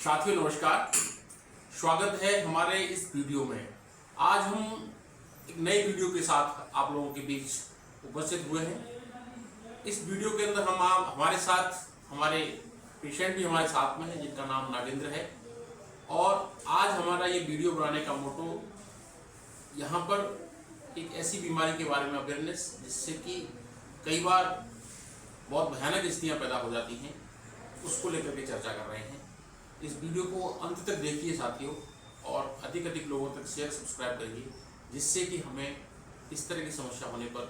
साथियों नमस्कार, स्वागत है हमारे इस वीडियो में। आज हम एक नई वीडियो के साथ आप लोगों के बीच उपस्थित हुए हैं। इस वीडियो के अंदर हमारे साथ हमारे पेशेंट भी हमारे साथ में है जिनका नाम नागेंद्र है। और आज हमारा ये वीडियो बनाने का मोटो यहाँ पर एक ऐसी बीमारी के बारे में अवेयरनेस जिससे कि कई बार बहुत भयानक स्थितियाँ पैदा हो जाती हैं, उसको लेकर के चर्चा कर रहे हैं। इस वीडियो को अंत तक देखिए साथियों, और अधिक लोगों तक शेयर सब्सक्राइब करिए, जिससे कि हमें इस तरह की समस्या होने पर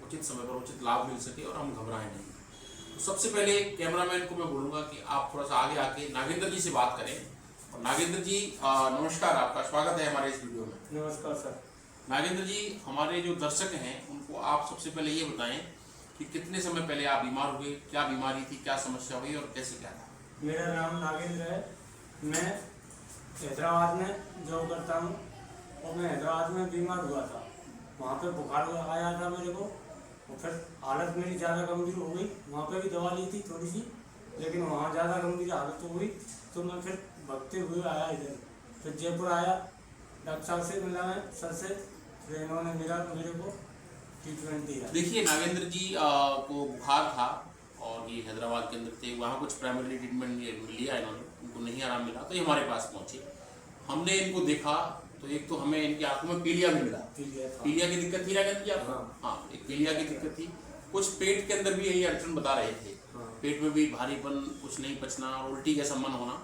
उचित समय पर उचित लाभ मिल सके और हम घबराएं नहीं। तो सबसे पहले कैमरामैन को मैं बोलूँगा कि आप थोड़ा सा आगे आके नागेंद्र जी से बात करें। और नागेंद्र जी नमस्कार, आपका स्वागत है हमारे इस वीडियो में। नमस्कार सर। नागेंद्र जी, हमारे जो दर्शक हैं उनको आप सबसे पहले ये बताएं कि कितने समय पहले आप बीमार हुए, क्या बीमारी थी, क्या समस्या हुई और कैसे क्या था? मेरा नाम नागेंद्र है। मैं हैदराबाद में जॉब करता हूँ और मैं हैदराबाद में बीमार हुआ था। वहाँ पे बुखार आया था मेरे को, और फिर हालत मेरी ज़्यादा गंभीर हो गई। वहाँ पे भी दवा ली थी थोड़ी सी, लेकिन वहाँ ज़्यादा गंभीर हालत हो गई तो मैं फिर भगते हुए आया इधर। फिर जयपुर आया, डॉक्टर साहब से मिला मैं, सर से, फिर इन्होंने मेरे को ट्रीटमेंट दिया। देखिए नागेंद्र जी को बुखार था और ये हैदराबाद के अंदर थे। वहाँ कुछ प्राइमरी ट्रीटमेंट लिया इन्होंने, उनको नहीं आराम मिला तो ये हमारे पास पहुँचे। हमने इनको देखा तो एक तो हमें इनकी आंखों में पीलिया भी मिला। पीलिया की दिक्कत थी नागेंद्र जी आपको? हाँ, एक पीलिया की दिक्कत थी। कुछ पेट के अंदर भी यही अड़चन बता रहे थे। पेट में भी भारीपन, कुछ नहीं पचना और उल्टी जैसा मन होना,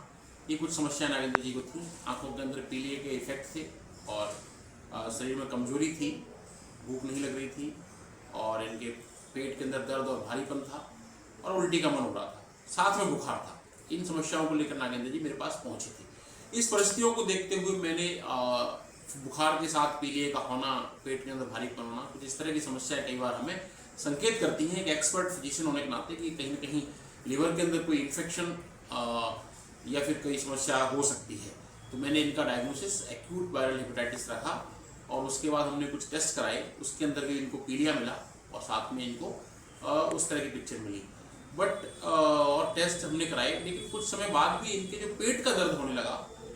ये कुछ समस्या नागेंद्र जी को थी। आंखों के अंदर पीलिया के इफेक्ट थे और शरीर में कमजोरी थी, भूख नहीं लग रही थी, और इनके पेट के अंदर दर्द और भारीपन था और उल्टी का मन हो रहा था, साथ में बुखार था। इन समस्याओं को लेकर नागेंद्र जी मेरे पास पहुंचे थे। इस परिस्थितियों को देखते हुए मैंने बुखार के साथ पीलिया का होना, पेट के अंदर भारीपन होना, कुछ इस तरह की समस्याएं कई बार हमें संकेत करती हैं एक एक्सपर्ट फिजिशियन होने के नाते कि कहीं ना कहीं लीवर के अंदर कोई इन्फेक्शन या फिर कोई समस्या हो सकती है। तो मैंने इनका डायग्नोसिस एक्यूट वायरल हेपेटाइटिस रखा और उसके बाद हमने कुछ टेस्ट कराए, उसके अंदर भी इनको पीलिया मिला और साथ में इनको उस तरह की पिक्चर मिली। बट और टेस्ट हमने कराए, लेकिन कुछ समय बाद भी इनके जो पेट का दर्द होने लगा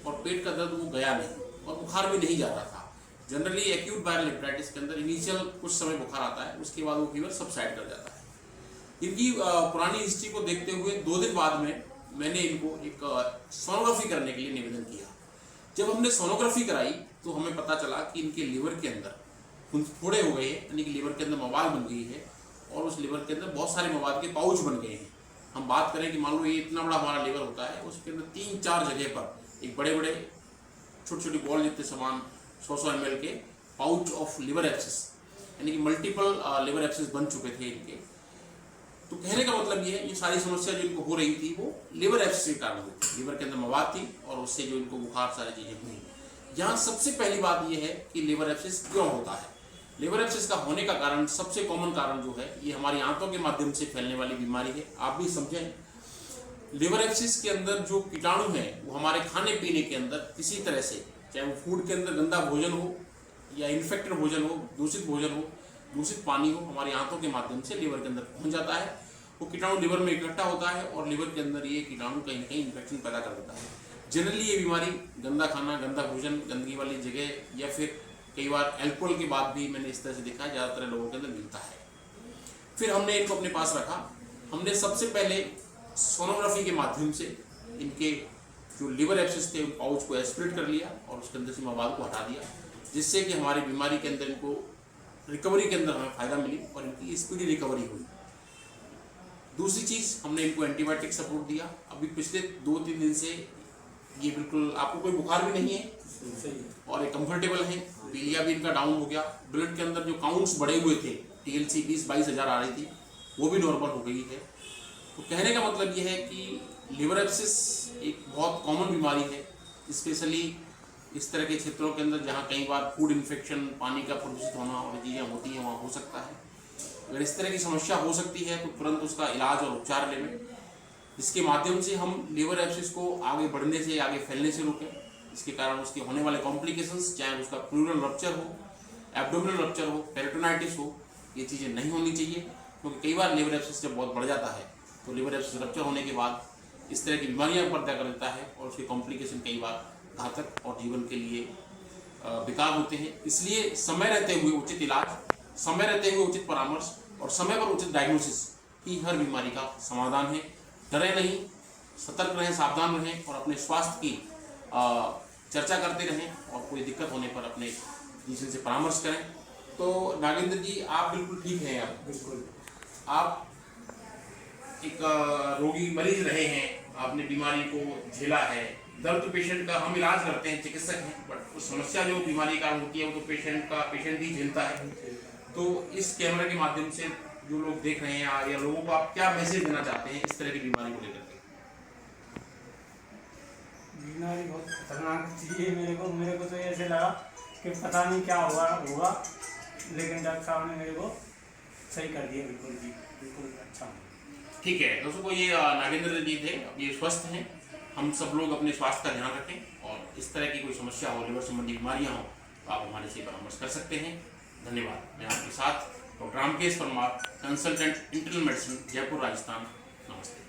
और पेट का दर्द वो गया नहीं और बुखार भी नहीं जा रहा था। जनरली एक्यूट वायरल हेपेटाइटिस के अंदर इनिशियल कुछ समय बुखार आता है, उसके बाद वो फीवर सबसाइड कर जाता है। इनकी पुरानी हिस्ट्री को देखते हुए 2 दिन बाद में मैंने इनको एक सोनोग्राफी करने के लिए निवेदन किया। जब हमने सोनोग्राफी कराई तो हमें पता चला कि इनके लीवर के अंदर फोड़े हो गए हैं, यानी कि लीवर के अंदर मवाद बन गई है और उस लीवर के अंदर बहुत सारे मवाद के पाउच बन गए हैं। हम बात करें कि मान लो ये इतना बड़ा हमारा लीवर होता है, उसके अंदर 3-4 जगह पर एक बड़े बड़े छोटी बॉल जितने सामान 100 ml के पाउच ऑफ लिवर एब्सिस, यानी कि मल्टीपल लिवर एब्सिस बन चुके थे इनके। तो कहने का मतलब ये सारी समस्या जो इनको हो रही थी वो लिवर एब्सिस के कारण हुई थी। लिवर के अंदर मवाद थी और उससे जो इनको बुखार सारी चीजें हुई। यहाँ सबसे पहली बात यह है कि लिवर एब्सिस क्यों होता है। लिवर एब्सिस का होने का कारण, सबसे कॉमन कारण जो है, ये हमारी आंतों के माध्यम से फैलने वाली बीमारी है। आप भी समझें, लिवर एब्सिस के अंदर जो कीटाणु है वो हमारे खाने पीने के अंदर किसी तरह से, चाहे वो फूड के अंदर गंदा भोजन हो या इन्फेक्टेड भोजन हो, दूषित भोजन हो, दूषित पानी हो, हमारी आंतों के माध्यम से लिवर के अंदर पहुंच जाता है। वो कीटाणु लिवर में इकट्ठा होता है और लिवर के अंदर ये कीटाणु कहीं ना कहीं इन्फेक्शन पैदा कर देता है। जनरली ये बीमारी गंदा खाना, गंदा भोजन, गंदगी वाली जगह या फिर कई बार अल्कोहल के बाद भी मैंने इस तरह से देखा है, ज़्यादातर लोगों के अंदर मिलता है। फिर हमने इनको अपने पास रखा। हमने सबसे पहले सोनोग्राफी के माध्यम से इनके जो लिवर एब्सिस थे उन पाउच को एस्पिरेट कर लिया और उसके अंदर से मवाद को हटा दिया, जिससे कि हमारी बीमारी के अंदर इनको रिकवरी के अंदर हमें फ़ायदा मिली और इनकी स्पीडी रिकवरी हुई। दूसरी चीज़, हमने इनको एंटीबायोटिक सपोर्ट दिया। अभी पिछले 2-3 दिन से ये बिल्कुल, आपको कोई बुखार भी नहीं है और ये कंफर्टेबल है। पीलिया भी इनका डाउन हो गया। ब्लड के अंदर जो काउंट्स बढ़े हुए थे, TLC 20-22 हज़ार आ रही थी, वो भी नॉर्मल हो गई है। तो कहने का मतलब ये है कि लिवर एब्सिस एक बहुत कॉमन बीमारी है, स्पेशली इस तरह के क्षेत्रों के अंदर जहाँ कई बार फूड इन्फेक्शन, पानी का प्रदूषित होना और चीज़ें होती हैं, वहाँ हो सकता है। अगर इस तरह की समस्या हो सकती है तो तुरंत उसका इलाज और उपचार लें, जिसके माध्यम से हम लिवर एब्सिस को आगे बढ़ने से, आगे फैलने से रोकें। इसके कारण उसके होने वाले कॉम्प्लिकेशंस, चाहे उसका प्लूरल रप्चर हो, एब्डोमिनल रप्चर हो, पेरिटोनाइटिस हो, ये चीज़ें नहीं होनी चाहिए। क्योंकि कई बार लिवर एब्सिस जब बहुत बढ़ जाता है तो लिवर एब्सिस रप्चर होने के बाद इस तरह की बीमारियां पैदा कर देता है और उसके कॉम्प्लिकेशन कई बार घातक और जीवन के लिए बेकार होते हैं। इसलिए समय रहते हुए उचित इलाज, समय रहते हुए उचित परामर्श और समय पर उचित डायग्नोसिस ही हर बीमारी का समाधान है। डरें नहीं, सतर्क रहें, सावधान रहें और अपने स्वास्थ्य की चर्चा करते रहें और कोई दिक्कत होने पर अपने फिजिशियन से परामर्श करें। तो नागेंद्र जी, आप बिल्कुल ठीक हैं। अब बिल्कुल आप एक रोगी मरीज रहे हैं, आपने बीमारी को झेला है। दर्द तो पेशेंट का हम इलाज करते हैं, चिकित्सक हैं, बट उस समस्या जो बीमारी का होती है वो तो पेशेंट ही झेलता है। तो इस कैमरे के माध्यम से जो लोग देख रहे हैं या लोगों को आप क्या मैसेज देना चाहते हैं इस तरह की बीमारी को लेकर के? बीमारी बहुत खतरनाक चीज़ है। मेरे को तो ऐसे लगा कि पता नहीं क्या होगा, लेकिन डॉक्टर साहब ने मेरे को सही कर दिया। बिल्कुल जी, बिल्कुल अच्छा। ठीक है दोस्तों, ये नागेंद्र जी थे, अब ये स्वस्थ हैं। हम सब लोग अपने स्वास्थ्य का ध्यान रखें और इस तरह की कोई समस्या हो, लिवर संबंधी बीमारियां हो, तो आप हमारे से परामर्श कर सकते हैं। धन्यवाद। मैं आपके साथ doctor Ramkesh Parmar, consultant internal medicine, Jaipur, Rajasthan. नमस्ते।